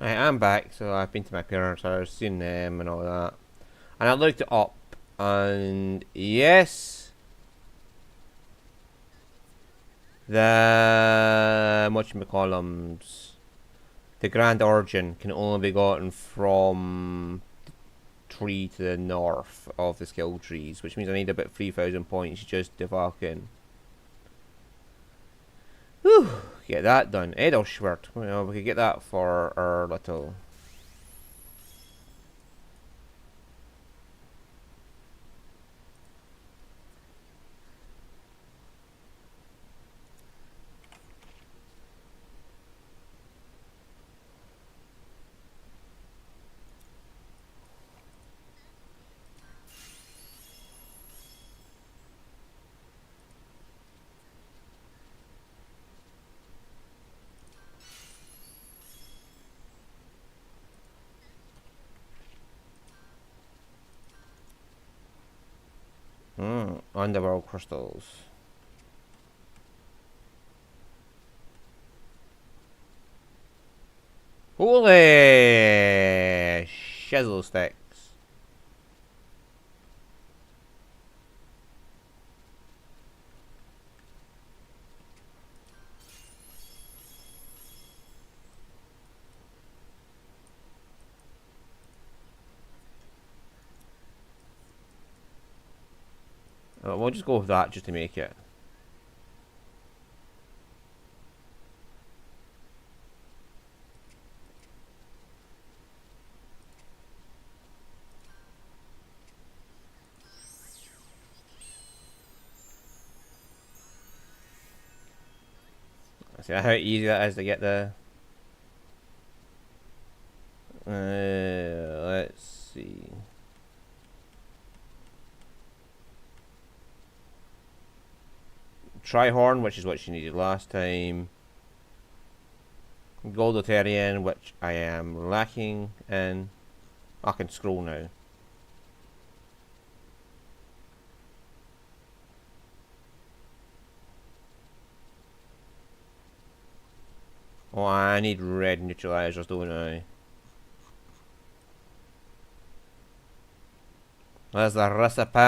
I'm back, so I've been to my parents' house, seen them and all that. And I looked it up, and yes, the whatchamacallums, the Grand Origin can only be gotten from the tree to the north of the skill trees, which means I need about 3,000 points just to fucking whew, get that done. Edelschwert, well, we could get that for our little. Underworld crystals. Holy shizzle sticks. We'll just go with that just to make it. See how easy that is to get the. Let's see. Trihorn, which is what she needed last time. Gold Atelier, which I am lacking in. I can scroll now. Oh, I need red neutralizers, don't I? There's the recipe.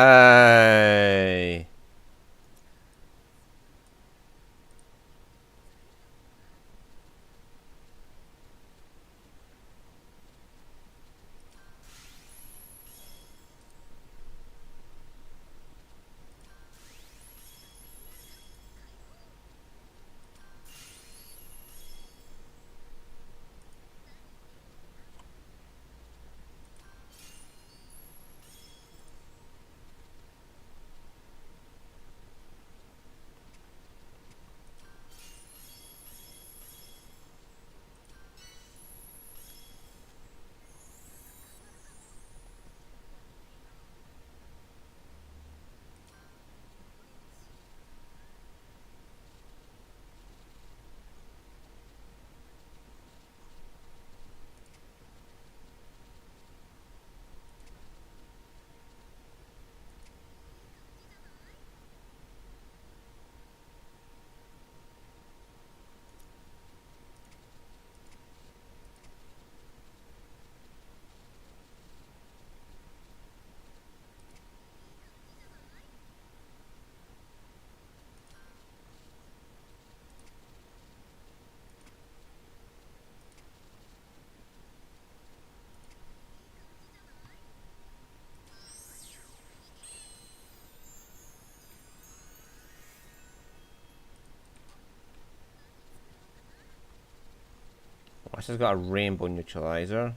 This has got a rainbow neutralizer.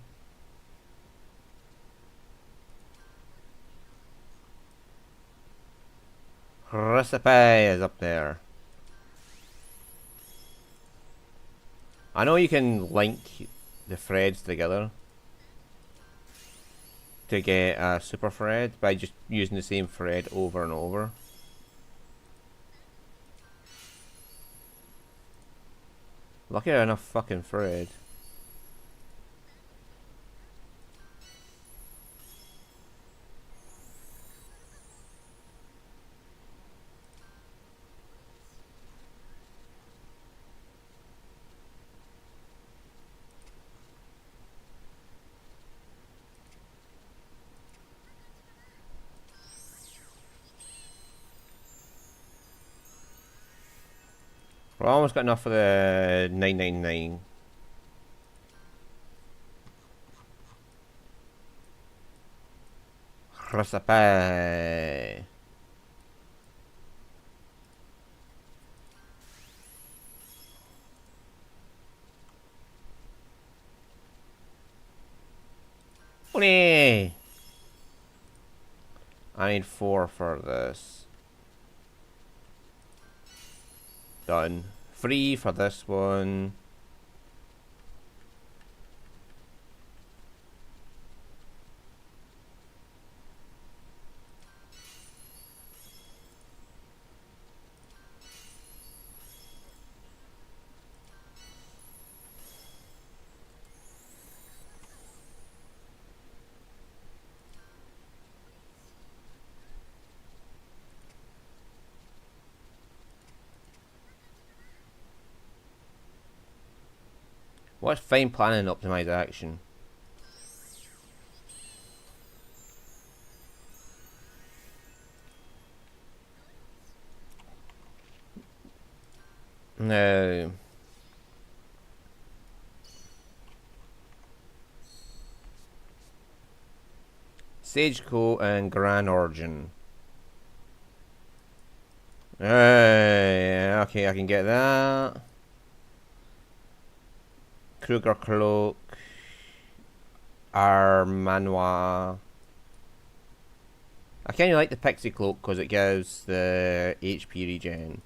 Recipe is up there. I know you can link the threads together to get a super thread by just using the same thread over and over. Lucky I had enough fucking thread. We're almost got enough for the 999. Recipe. Money! I need 4 for this. Done. 3 for this one. What's fine planning and optimized action? No. Stagecoach and Grand Origin. Okay, I can get that. Kruger Cloak. Armanoir. I kind of like the Pixie Cloak because it gives the HP regen.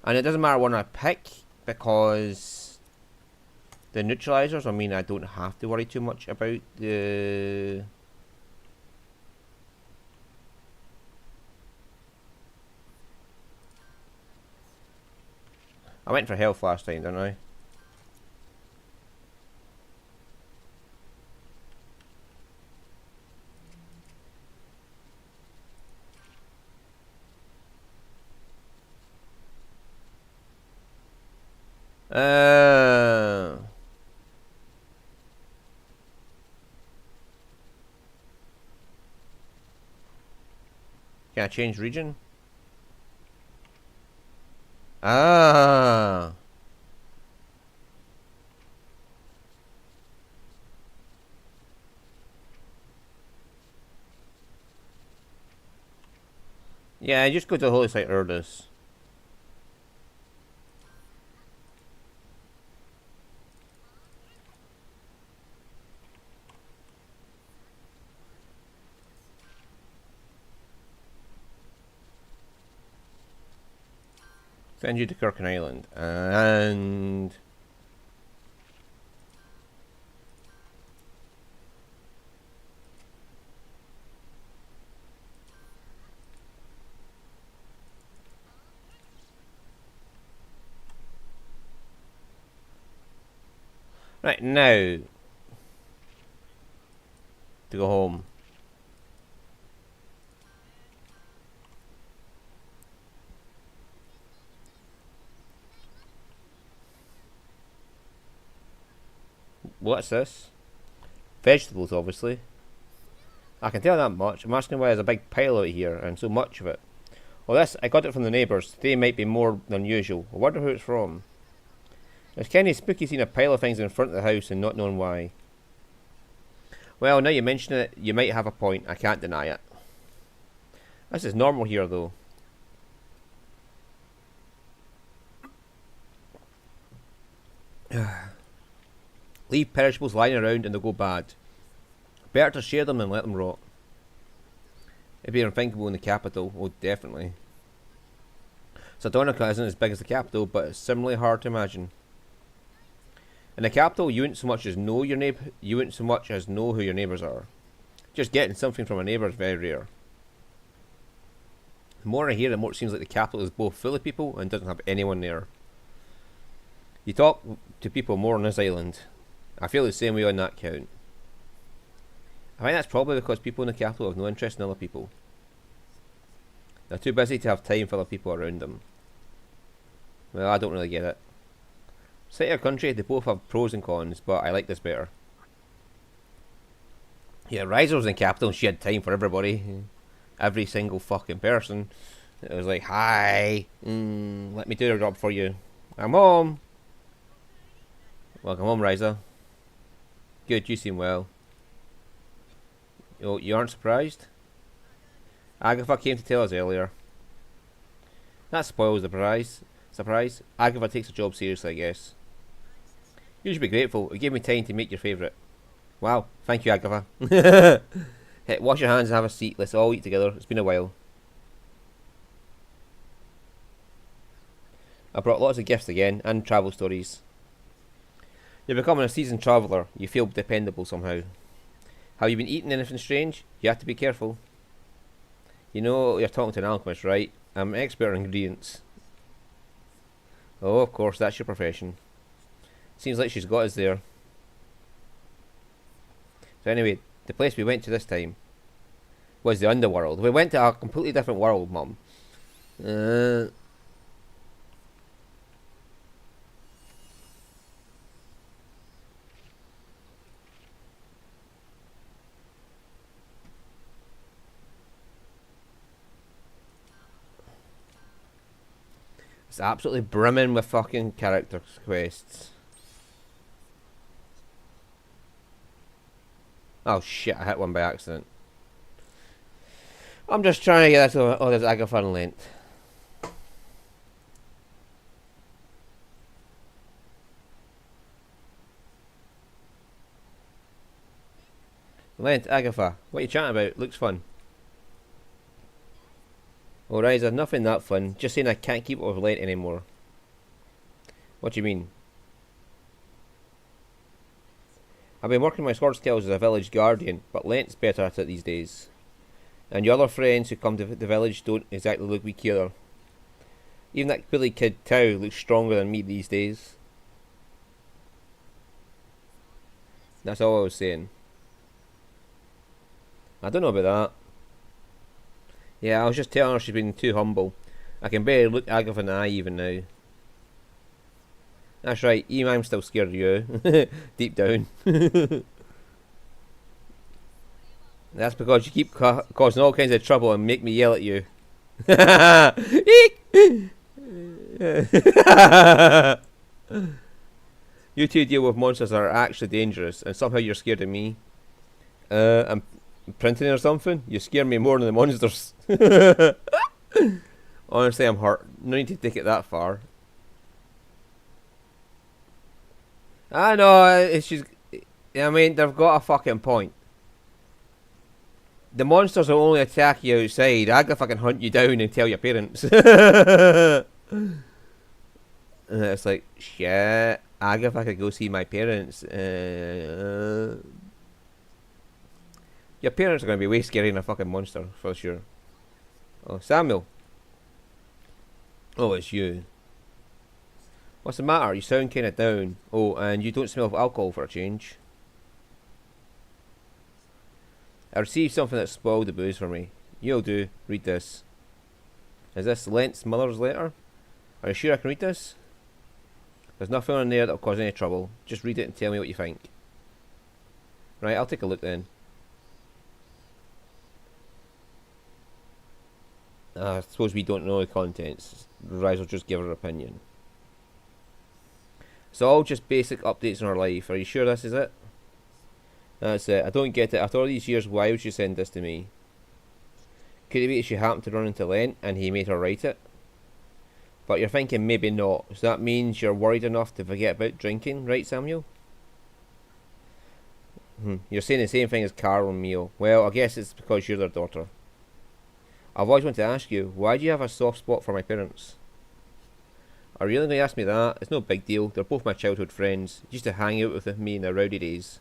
And it doesn't matter what I pick because the neutralizers, I mean, I don't have to worry too much about the... I went for health last time, didn't I? Can I change region? Ah. Yeah, just go to the holy site Urdus. Send you to Kirkin Island. And... right, now... to go home. What's this? Vegetables, obviously. I can tell that much. I'm asking why there's a big pile out here and so much of it. Well, this, I got it from the neighbours. They might be more than usual. I wonder who it's from. It's kind of spooky seeing a pile of things in front of the house and not knowing why. Well, now you mention it, you might have a point. I can't deny it. This is normal here, though. Leave perishables lying around and they'll go bad. Better to share them than let them rot. It'd be unthinkable in the capital. Oh, definitely. Sardonica isn't as big as the capital, but it's similarly hard to imagine. In the capital, you wouldn't so much as know your you wouldn't so much as know who your neighbours are. Just getting something from a neighbour is very rare. The more I hear, the more it seems like the capital is both full of people and doesn't have anyone there. You talk to people more on this island. I feel the same way on that count. I think that's probably because people in the capital have no interest in other people. They're too busy to have time for other people around them. Well, I don't really get it. City or country, they both have pros and cons, but I like this better. Yeah, Ryza was in capital and she had time for everybody. Every single fucking person. It was like, hi, let me do your job for you. I'm home. Welcome home, Ryza. Good, you seem well. Oh, you aren't surprised? Agatha came to tell us earlier. That spoils the surprise. Agatha takes her job seriously, I guess. You should be grateful. It gave me time to make your favourite. Wow, thank you, Agatha. Hey, wash your hands and have a seat. Let's all eat together. It's been a while. I brought lots of gifts again, and travel stories. You're becoming a seasoned traveller. You feel dependable somehow. Have you been eating anything strange? You have to be careful. You know you're talking to an alchemist, right? I'm an expert on ingredients. Oh, of course, that's your profession. Seems like she's got us there. So anyway, the place we went to this time was the underworld. We went to a completely different world, Mum. It's absolutely brimming with fucking character quests. Oh shit, I hit one by accident. I'm just trying to get that. Oh, there's Agatha and Lent. Lent, Agatha, what are you chatting about? Looks fun. Oh, Ryza, nothing that fun. Just saying I can't keep up with Lent anymore. What do you mean? I've been working my sword skills as a village guardian, but Lent's better at it these days. And your other friends who come to the village don't exactly look weak either. Even that Billy Kid Tao looks stronger than me these days. That's all I was saying. I don't know about that. Yeah, I was just telling her she's been too humble. I can barely look Agatha in the eye even now. That's right, even I'm still scared of you. Deep down. That's because you keep causing all kinds of trouble and make me yell at you. You two deal with monsters that are actually dangerous, and somehow you're scared of me. I'm printing or something? You scare me more than the monsters. Honestly, I'm hurt. No need to take it that far. I know, I mean, they've got a fucking point. The monsters will only attack you outside. I can fucking hunt you down and tell your parents. It's like, shit, Agatha could go see my parents. Your parents are going to be way scarier than a fucking monster, for sure. Oh, Samuel. Oh, it's you. What's the matter? You sound kind of down. Oh, and you don't smell of alcohol for a change. I received something that spoiled the booze for me. You'll do. Read this. Is this Lent's mother's letter? Are you sure I can read this? There's nothing on there that'll cause any trouble. Just read it and tell me what you think. Right, I'll take a look then. I suppose we don't know the contents. Ryza will just give her opinion. So all just basic updates in her life. Are you sure this is it? That's it. I don't get it. After all these years, why would she send this to me? Could it be that she happened to run into Lent and he made her write it? But you're thinking maybe not. So that means you're worried enough to forget about drinking, right, Samuel? You're saying the same thing as Carl and Mio. Well, I guess it's because you're their daughter. I've always wanted to ask you, why do you have a soft spot for my parents? Are you really going to ask me that? It's no big deal. They're both my childhood friends. Used to hang out with me in their rowdy days.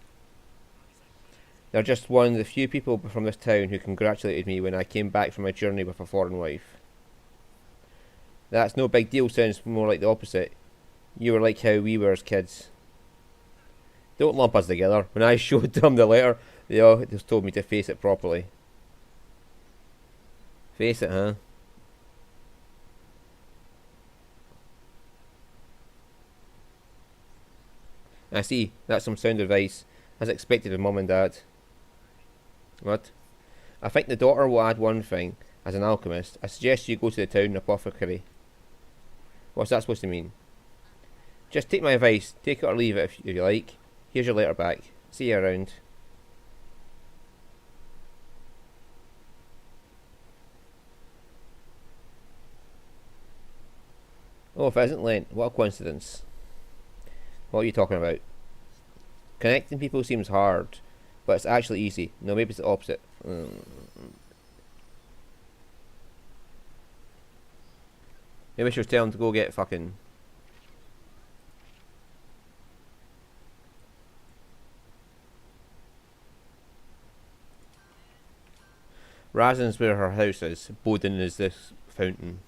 They're just one of the few people from this town who congratulated me when I came back from my journey with a foreign wife. That's no big deal sounds more like the opposite. You were like how we were as kids. Don't lump us together. When I showed them the letter, they all just told me to face it properly. Face it, huh? I see. That's some sound advice, as expected of Mum and Dad. What? I think the daughter will add one thing. As an alchemist, I suggest you go to the town apothecary. What's that supposed to mean? Just take my advice. Take it or leave it if you like. Here's your letter back. See you around. Oh, if it isn't Lent, what a coincidence. What are you talking about? Connecting people seems hard, but it's actually easy. No, maybe it's the opposite. Maybe she was telling him to go get fucking... Razan's where her house is. Bodin is this fountain.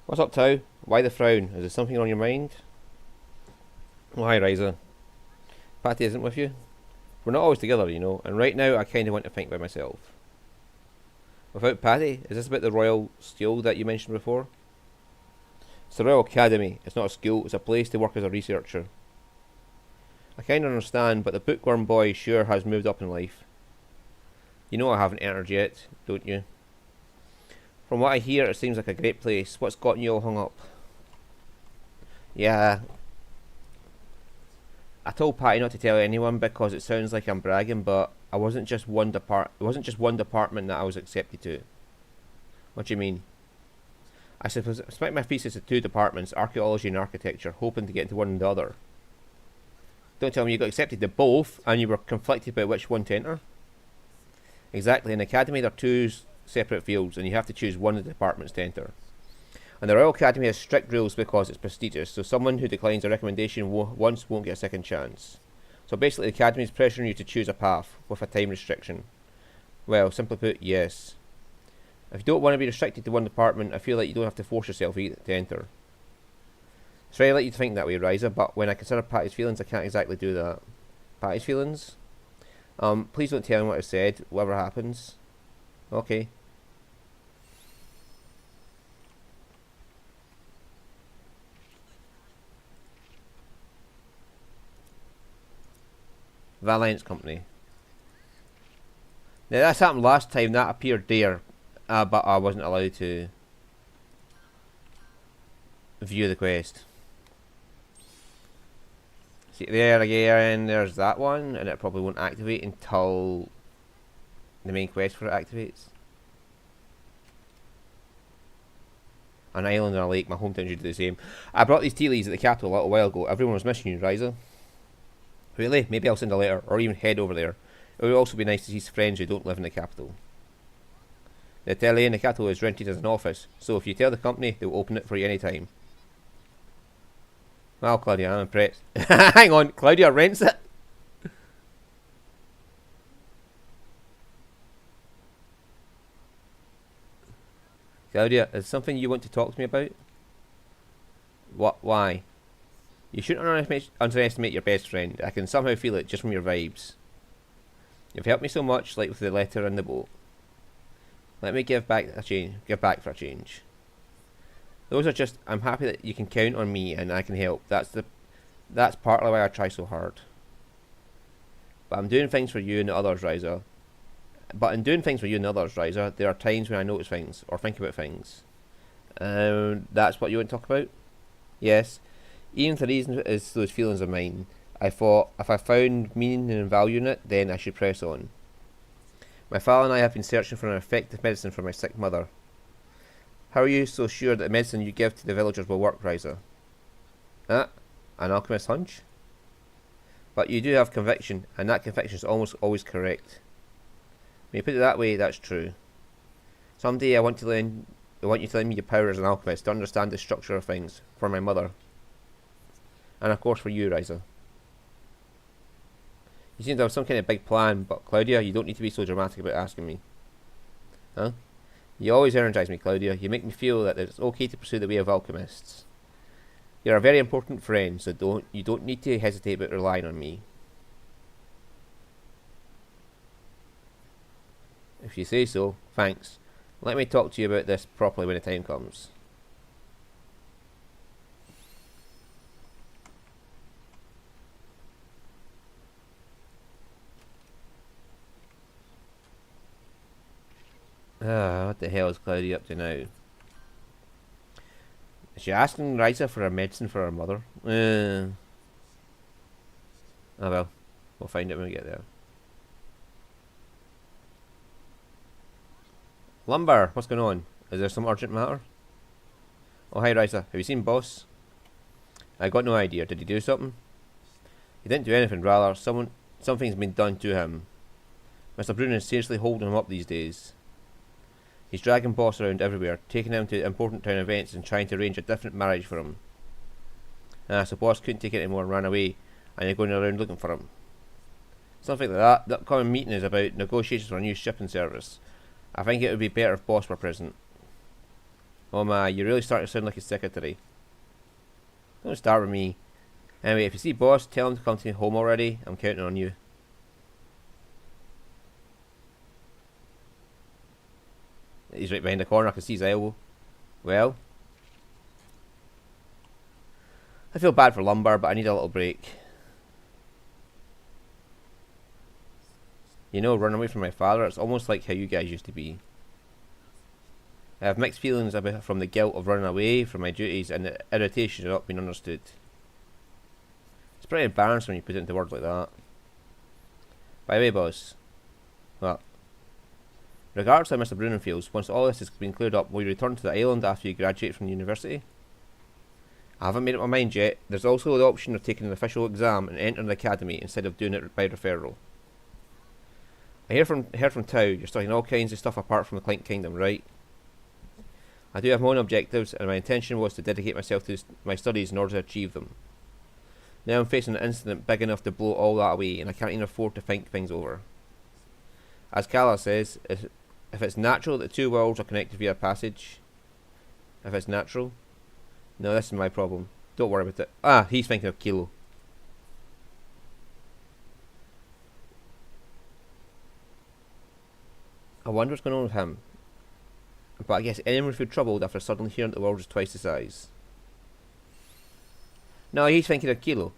What's up, Tau? Why the frown? Is there something on your mind? Oh, hi, Ryza. Patty isn't with you? We're not always together, you know, and right now I kind of want to think by myself. Without Patty? Is this about the Royal School that you mentioned before? It's the Royal Academy. It's not a school, it's a place to work as a researcher. I kind of understand, but the bookworm boy sure has moved up in life. You know I haven't entered yet, don't you? From what I hear, it seems like a great place. What's gotten you all hung up? Yeah. I told Patty not to tell anyone because it sounds like I'm bragging, but it wasn't just one department that I was accepted to. What do you mean? I split my thesis into 2 departments, archaeology and architecture, hoping to get into one and the other. Don't tell me you got accepted to both and you were conflicted about which one to enter? Exactly. In academy there are 2 separate fields and you have to choose one of the departments to enter. And the Royal Academy has strict rules because it's prestigious, so someone who declines a recommendation once won't get a second chance. So basically the Academy is pressuring you to choose a path with a time restriction. Well, simply put, yes. If you don't want to be restricted to one department, I feel like you don't have to force yourself to enter. It's very like you to think that way, Ryza, but when I consider Patty's feelings, I can't exactly do that. Patty's feelings? Please don't tell me what I said, whatever happens. Okay. Valence Company. Now that's happened last time, that appeared there, but I wasn't allowed to view the quest. See there again, there's that one, and it probably won't activate until the main quest for it activates. An island and a lake, my hometown should do the same. I brought these tea leaves at the capital a little while ago. Everyone was missing you, Ryza. Really? Maybe I'll send a letter, or even head over there. It would also be nice to see friends who don't live in the capital. The Atelier in the capital is rented as an office, so if you tell the company, they'll open it for you any time. Well, Claudia, I'm impressed. Hang on, Claudia rents it? Claudia, is something you want to talk to me about? What? Why? You shouldn't underestimate your best friend. I can somehow feel it just from your vibes. You've helped me so much, like with the letter and the boat. Let me give back for a change. Those are just, I'm happy that you can count on me and I can help. That's partly why I try so hard. But I'm doing things for you and the others, Ryza. There are times when I notice things or think about things. That's what you want to talk about? Yes. Even if the reason is those feelings of mine, I thought if I found meaning and value in it, then I should press on. My father and I have been searching for an effective medicine for my sick mother. How are you so sure that the medicine you give to the villagers will work, Ryza? An alchemist hunch? But you do have conviction, and that conviction is almost always correct. When you put it that way, that's true. Someday I want you to lend me your power as an alchemist to understand the structure of things, for my mother. And of course for you, Ryza. You seem to have some kind of big plan, but Claudia, you don't need to be so dramatic about asking me. Huh? You always energize me, Claudia. You make me feel that it's okay to pursue the way of alchemists. You're a very important friend, so you don't need to hesitate about relying on me. If you say so, thanks. Let me talk to you about this properly when the time comes. What the hell is Cloudy up to now? Is she asking Ryza for her medicine for her mother? Oh well, we'll find it when we get there. Lumber, what's going on? Is there some urgent matter? Oh hi Ryza, have you seen Boss? I got no idea, did he do something? He didn't do anything, rather, something's been done to him. Mr. Bruno is seriously holding him up these days. He's dragging Boss around everywhere, taking him to important town events and trying to arrange a different marriage for him. So Boss couldn't take it anymore and ran away, and you're going around looking for him. Something like that. The upcoming meeting is about negotiations for a new shipping service. I think it would be better if Boss were present. Oh my, you're really starting to sound like a secretary. Don't start with me. Anyway, if you see Boss, tell him to come to home already. I'm counting on you. He's right behind the corner, I can see his elbow. Well, I feel bad for Lumber, but I need a little break. You know, running away from my father, it's almost like how you guys used to be. I have mixed feelings about from the guilt of running away from my duties and the irritation of not being understood. It's pretty embarrassing when you put it into words like that. By the way, boss. Well, regardless of Mr. Bruno feels, once all this has been cleared up, will you return to the island after you graduate from university? I haven't made up my mind yet. There's also the option of taking an official exam and entering the academy instead of doing it by referral. I heard from Tau, you're studying all kinds of stuff apart from the Clink Kingdom, right? I do have my own objectives, and my intention was to dedicate myself to my studies in order to achieve them. Now I'm facing an incident big enough to blow all that away, and I can't even afford to think things over. As Kala says, if it's natural that the two worlds are connected via passage... If it's natural? No, this is my problem. Don't worry about it. Ah, he's thinking of Kilo. I wonder what's going on with him. But I guess anyone would feel troubled after suddenly hearing that the world is twice the size. No, he's thinking of Kilo.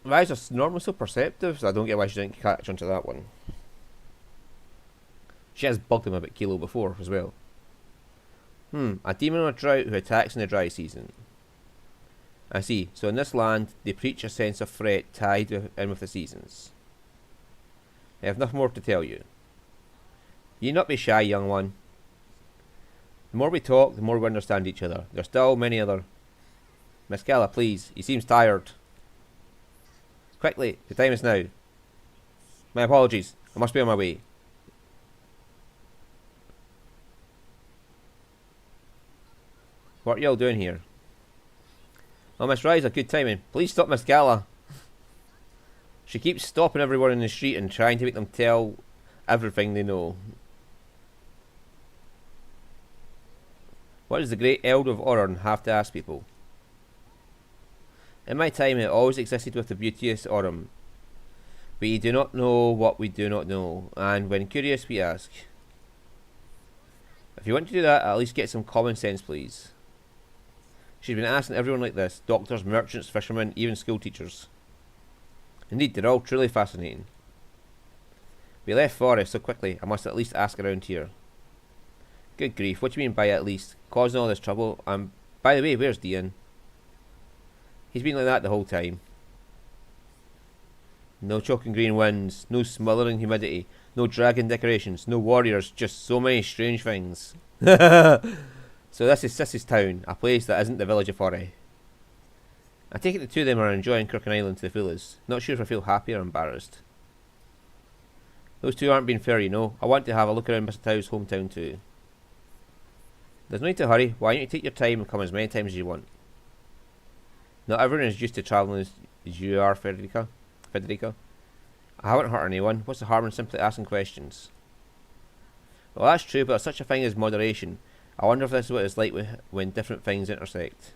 Ryza's normally so perceptive, so I don't get why she didn't catch onto that one. She has bugged him about Kilo before as well. A demon on a drought who attacks in the dry season. I see, so in this land, they preach a sense of threat tied in with the seasons. I have nothing more to tell you. You need not be shy, young one. The more we talk, the more we understand each other. There's still many other... Miss Kala, please, he seems tired. Quickly, the time is now. My apologies, I must be on my way. What are y'all doing here? Oh, Miss Ryza, good timing. Please stop Miss Gala. She keeps stopping everyone in the street and trying to make them tell everything they know. What does the great Elder of Oran have to ask people? In my time it always existed with the beauteous Oram. We do not know what we do not know, and when curious we ask. If you want to do that, at least get some common sense, please. She's been asking everyone like this, doctors, merchants, fishermen, even school teachers. Indeed, they're all truly fascinating. We left Forest so quickly, I must at least ask around here. Good grief, what do you mean by at least? Causing all this trouble? By the way, where's Dian? He's been like that the whole time. No choking green winds, no smothering humidity, no dragon decorations, no warriors, just so many strange things. So this is Sissy's town, a place that isn't the village of Foray. I take it the two of them are enjoying Crooked Island to the fullest. Not sure if I feel happy or embarrassed. Those two aren't being fair, you know. I want to have a look around Mr. Tau's hometown too. There's no need to hurry. Why don't you take your time and come as many times as you want? Not everyone is used to travelling as you are, Federica. I haven't hurt anyone. What's the harm in simply asking questions? Well, that's true, but there's such a thing as moderation. I wonder if this is what it's like when different things intersect.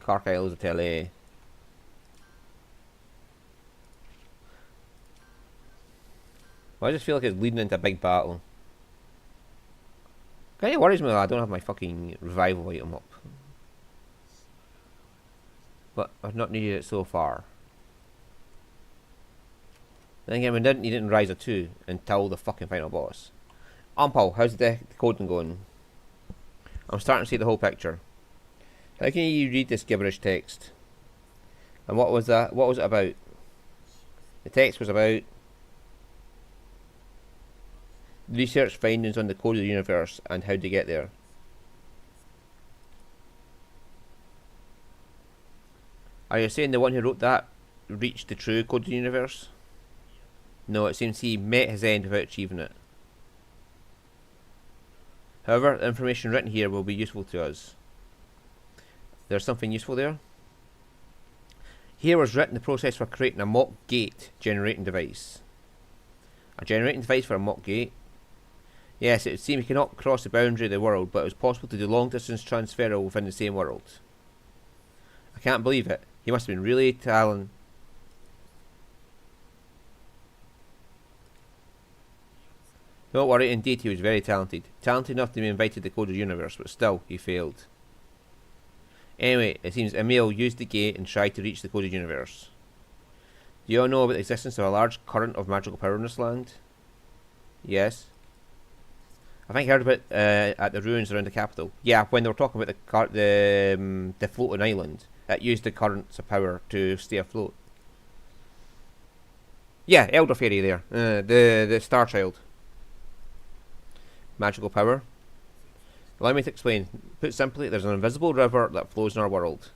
Carkyle's Atelier. Well, I just feel like it's leading into a big battle. Kind of worries me that I don't have my fucking revival item up. But I've not needed it so far. Then again, we didn't need it in Ryza 2 until the fucking final boss. Paul, how's the coding going? I'm starting to see the whole picture. How can you read this gibberish text? And what was that? What was it about? The text was about research findings on the code of the universe and how to get there. Are you saying the one who wrote that reached the true code of the universe? No, it seems he met his end without achieving it. However, the information written here will be useful to us. There's something useful there? Here was written the process for creating a mock gate generating device. A generating device for a mock gate? Yes, it would seem he cannot cross the boundary of the world, but it was possible to do long distance transfer within the same world. I can't believe it. He must have been really talented. Don't worry, indeed he was very talented. Talented enough to be invited to the code of the universe, but still, he failed. Anyway, it seems Emil used the gate and tried to reach the code of the universe. Do you all know about the existence of a large current of magical power in this land? Yes. I think I heard about at the ruins around the capital. Yeah, when they were talking about the floating island, it used the currents of power to stay afloat. Yeah, Elder Fairy there, the Star Child. Magical power. Allow me to explain. Put simply, there's an invisible river that flows in our world.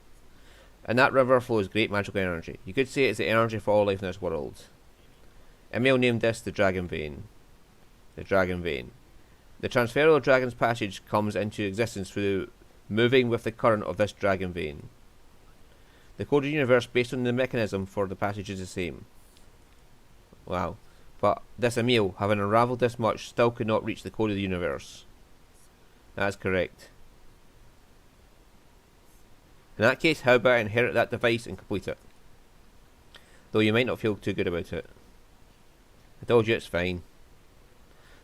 And that river flows great magical energy. You could say it's the energy for all life in this world. Emil named this the Dragon Vein. The Dragon Vein. The transfer of the Dragon's Passage comes into existence through moving with the current of this Dragon Vein. The code of the universe based on the mechanism for the passage is the same. Wow. But this Emil, having unravelled this much, still could not reach the code of the universe. That's correct. In that case, how about I inherit that device and complete it? Though you might not feel too good about it. I told you it's fine.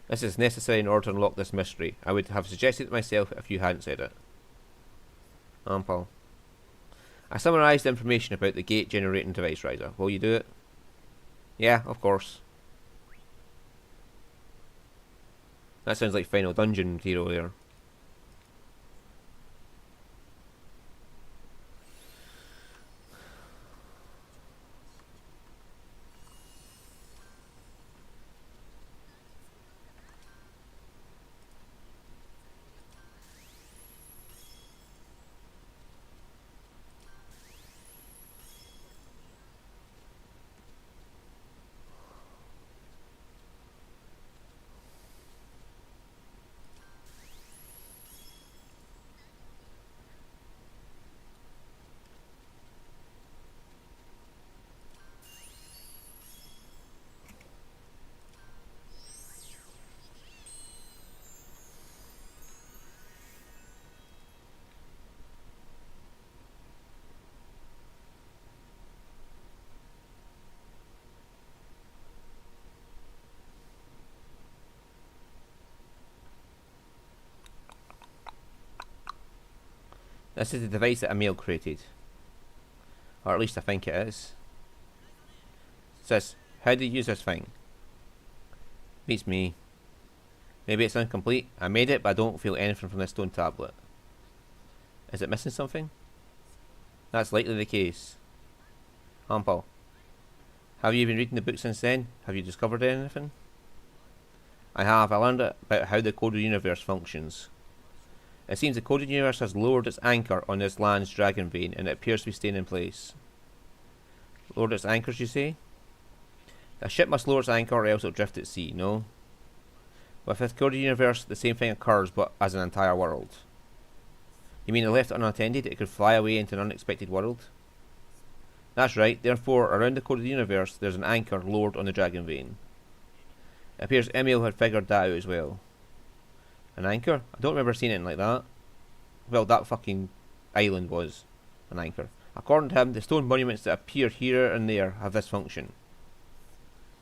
This is necessary in order to unlock this mystery. I would have suggested it myself if you hadn't said it. Paul. I summarised the information about the gate generating device, Ryza. Will you do it? Yeah, of course. That sounds like Final Dungeon material there. This is the device that Emil created. Or at least I think it is. It says, how do you use this thing? Beats me. Maybe it's incomplete. I made it, but I don't feel anything from this stone tablet. Is it missing something? That's likely the case. Paul. Have you been reading the book since then? Have you discovered anything? I have. I learned about how the code of the universe functions. It seems the code of the universe has lowered its anchor on this land's dragon vein, and it appears to be staying in place. Lowered its anchors, you say? A ship must lower its anchor or else it'll drift at sea, no? With the code of the universe, the same thing occurs, but as an entire world. You mean if left unattended, it could fly away into an unexpected world? That's right, therefore, around the core of the universe, there's an anchor lowered on the dragon vein. It appears Emil had figured that out as well. An anchor? I don't remember seeing anything like that. Well, that fucking island was an anchor. According to him, the stone monuments that appear here and there have this function.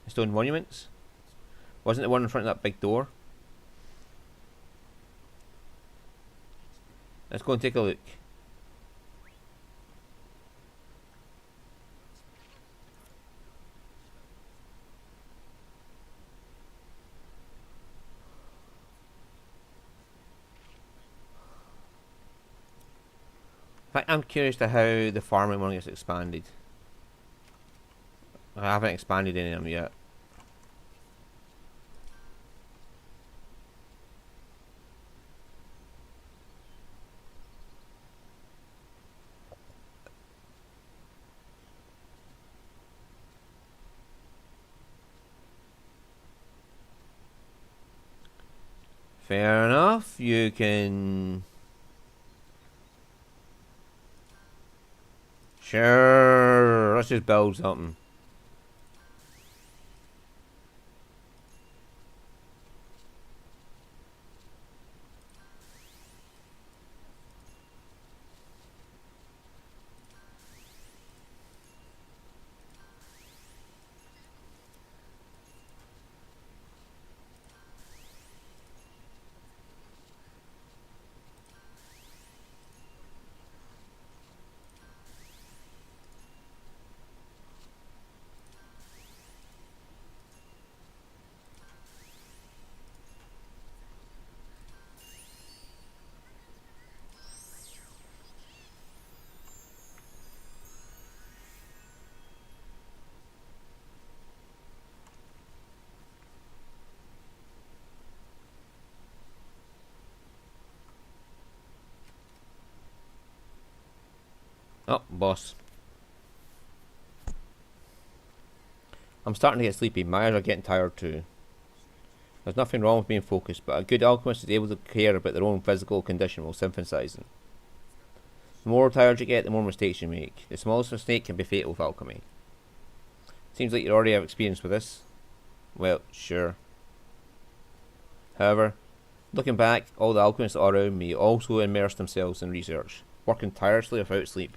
The stone monuments? Wasn't the one in front of that big door? Let's go and take a look. I'm curious to how the farming one gets expanded. I haven't expanded any of them yet. Fair enough, you can... Sure, let's just build something. Oh, boss. I'm starting to get sleepy. My eyes are getting tired too. There's nothing wrong with being focused, but a good alchemist is able to care about their own physical condition while synthesizing. The more tired you get, the more mistakes you make. The smallest mistake can be fatal with alchemy. Seems like you already have experience with this. Well, sure. However, looking back, all the alchemists around me also immersed themselves in research, working tirelessly without sleep.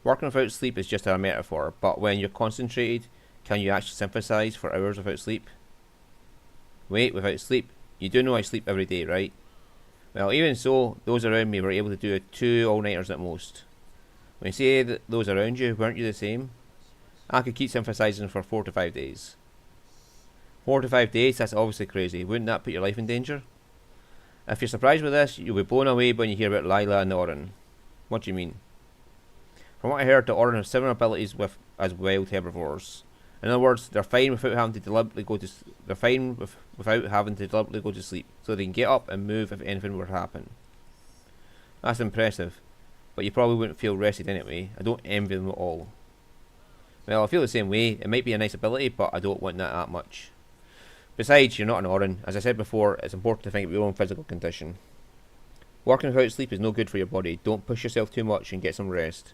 Working without sleep is just a metaphor, but when you're concentrated, can you actually synthesize for hours without sleep? Wait, without sleep? You do know I sleep every day, right? Well, even so, those around me were able to do 2 all-nighters at most. When you say that those around you, weren't you the same? I could keep synthesizing for 4 to 5 days. 4 to 5 days? That's obviously crazy. Wouldn't that put your life in danger? If you're surprised with this, you'll be blown away when you hear about Lila and the Orin. What do you mean? From what I heard, the Orin have similar abilities as wild herbivores. In other words, they're fine without having to deliberately go to. They're fine without having to deliberately go to sleep, so they can get up and move if anything were to happen. That's impressive, but you probably wouldn't feel rested anyway. I don't envy them at all. Well, I feel the same way. It might be a nice ability, but I don't want that much. Besides, you're not an Orin. As I said before, it's important to think of your own physical condition. Working without sleep is no good for your body. Don't push yourself too much and get some rest.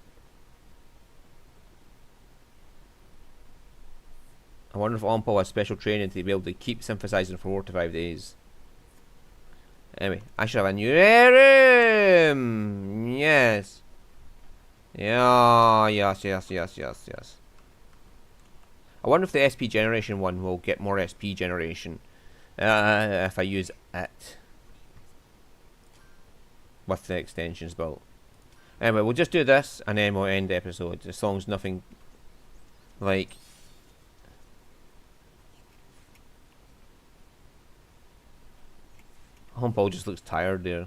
I wonder if Ompal has special training to be able to keep synthesizing for 4 to 5 days. Anyway, I should have a new room! Yes. Yeah, yes. I wonder if the SP generation one will get more SP generation if I use it with the extensions built. Anyway, we'll just do this and then we'll end the episode. As long as nothing like... Humpole just looks tired there.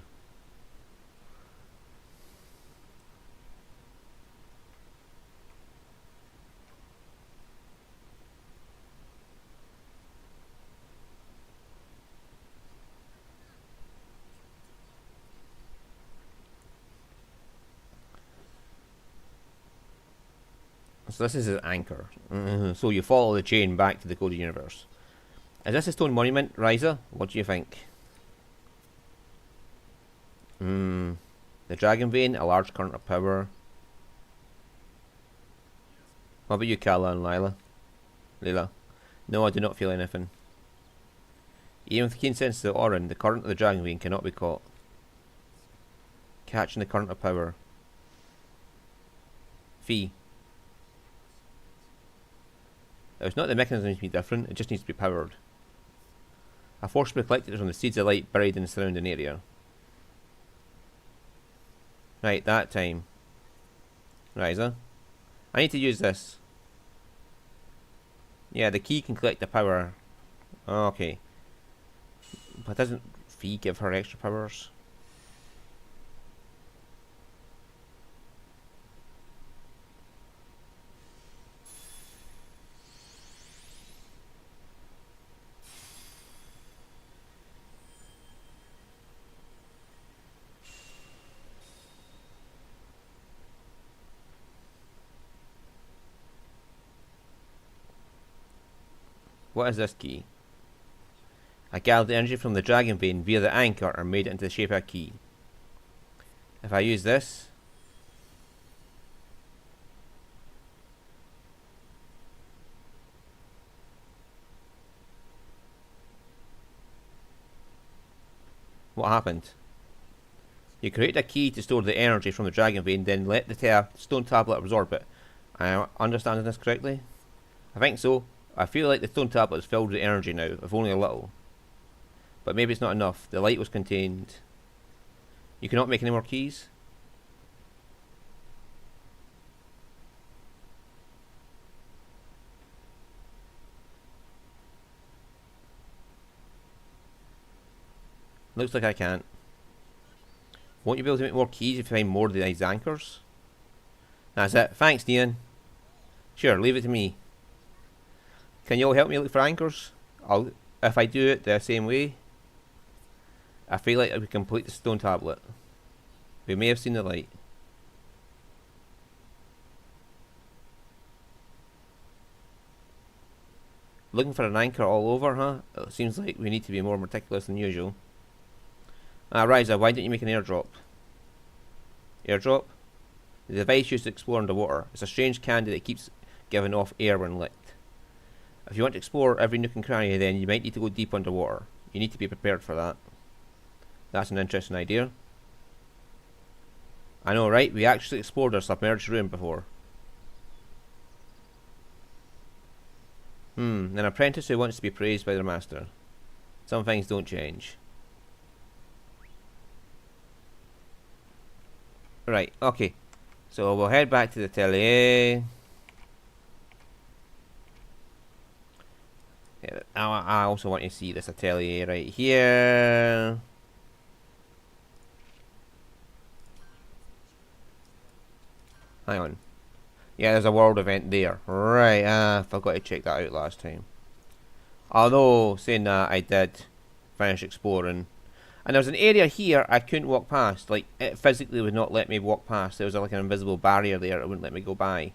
So this is his anchor. So you follow the chain back to the coded universe. Is this a stone monument, Ryza? What do you think? The dragon vein, a large current of power. What about you, Kala and Leela? No, I do not feel anything. Even with the keen sense of the Orin, the current of the Dragon Vein cannot be caught. Catching the current of power. Fee. It's not the mechanism needs to be different, it just needs to be powered. A force reflected from the seeds of light buried in the surrounding area. Right, that time. Ryza. I need to use this. Yeah, the key can collect the power. Okay. But doesn't Fee give her extra powers? What is this key? I gathered the energy from the Dragon Vein via the anchor and made it into the shape of a key. If I use this... What happened? You create a key to store the energy from the Dragon Vein, then let the stone tablet absorb it. Am I understanding this correctly? I think so. I feel like the stone tablet is filled with energy now, if only a little. But maybe it's not enough. The light was contained. You cannot make any more keys? Looks like I can't. Won't you be able to make more keys if you find more of these anchors? That's it. Thanks, Ian. Sure, leave it to me. Can you all help me look for anchors? If I do it the same way, I feel like I would complete the stone tablet. We may have seen the light. Looking for an anchor all over, huh? It seems like we need to be more meticulous than usual. Ryza, why don't you make an airdrop? Airdrop? The device used to explore underwater. It's a strange candy that keeps giving off air when lit. If you want to explore every nook and cranny, then you might need to go deep underwater. You need to be prepared for that. That's an interesting idea. I know, right? We actually explored a submerged room before. An apprentice who wants to be praised by their master. Some things don't change. Right, okay. So we'll head back to the Atelier. Yeah, I also want you to see this Atelier right here. Hang on. Yeah, there's a world event there. Right, forgot to check that out last time. Although, saying that, I did finish exploring. And there was an area here I couldn't walk past. Like, it physically would not let me walk past. There was like an invisible barrier there. It wouldn't let me go by.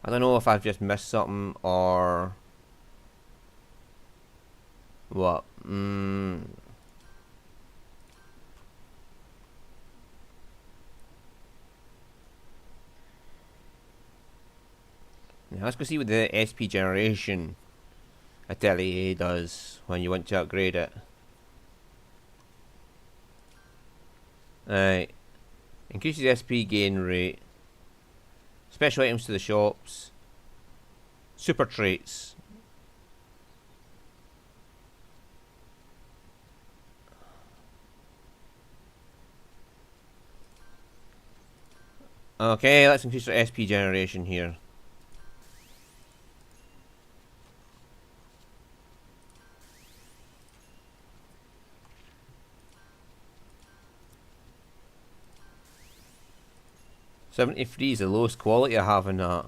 I don't know if I've just missed something or... what? Now let's go see what the SP generation Atelier does when you want to upgrade it. Right. Increases SP gain rate. Special items to the shops. Super traits. Okay, let's increase our SP generation here. $73 is the lowest quality I have in that.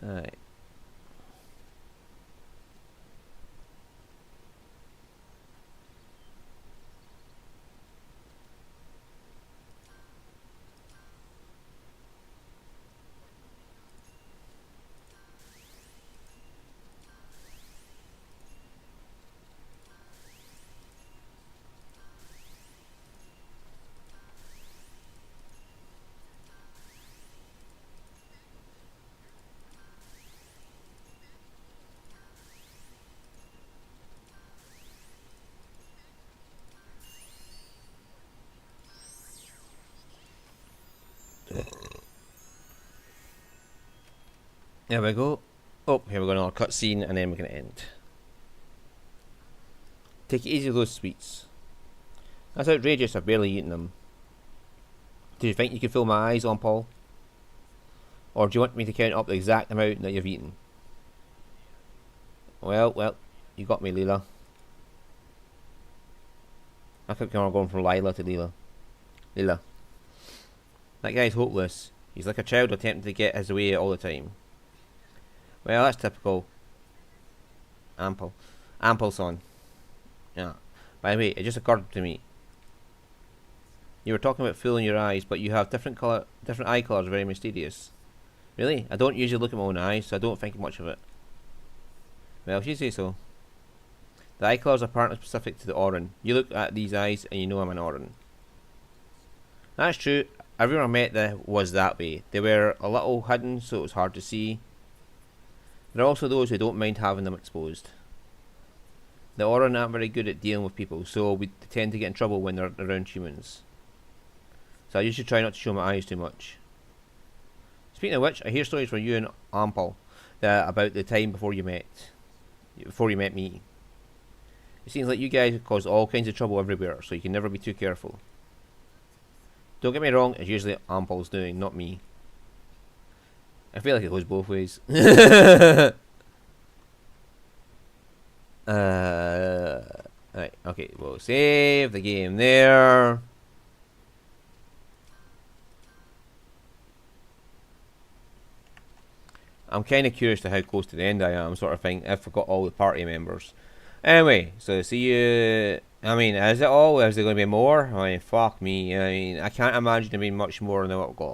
Alright. There we go. Oh, here we go, another cutscene, and then we can end. Take it easy with those sweets. That's outrageous, I've barely eaten them. Do you think you could fill my eyes on, Paul? Or do you want me to count up the exact amount that you've eaten? Well, you got me, Leela. I kept going from Lila to Leela. Leela. That guy's hopeless. He's like a child attempting to get his way all the time. Well, that's typical. Ample son. Yeah. By the way, it just occurred to me. You were talking about fooling your eyes, but you have different eye colours, very mysterious. Really? I don't usually look at my own eyes, so I don't think much of it. Well, if you say so. The eye colours are apparently specific to the Oran. You look at these eyes and you know I'm an Oran. That's true. Everyone I met there was that way. They were a little hidden, so it was hard to see. There are also those who don't mind having them exposed. The Oran aren't very good at dealing with people, so we tend to get in trouble when they're around humans. So I usually try not to show my eyes too much. Speaking of which, I hear stories from you and Ampel about the time before you met me. It seems like you guys cause all kinds of trouble everywhere, so you can never be too careful. Don't get me wrong, it's usually Ampel's doing, not me. I feel like it goes both ways. Right, okay, we'll save the game there. I'm kind of curious to how close to the end I am, sort of thing, if I've got all the party members. Anyway, so see you. I mean, is it all? Is there going to be more? I mean, fuck me. I mean, I can't imagine there being much more than what I've got.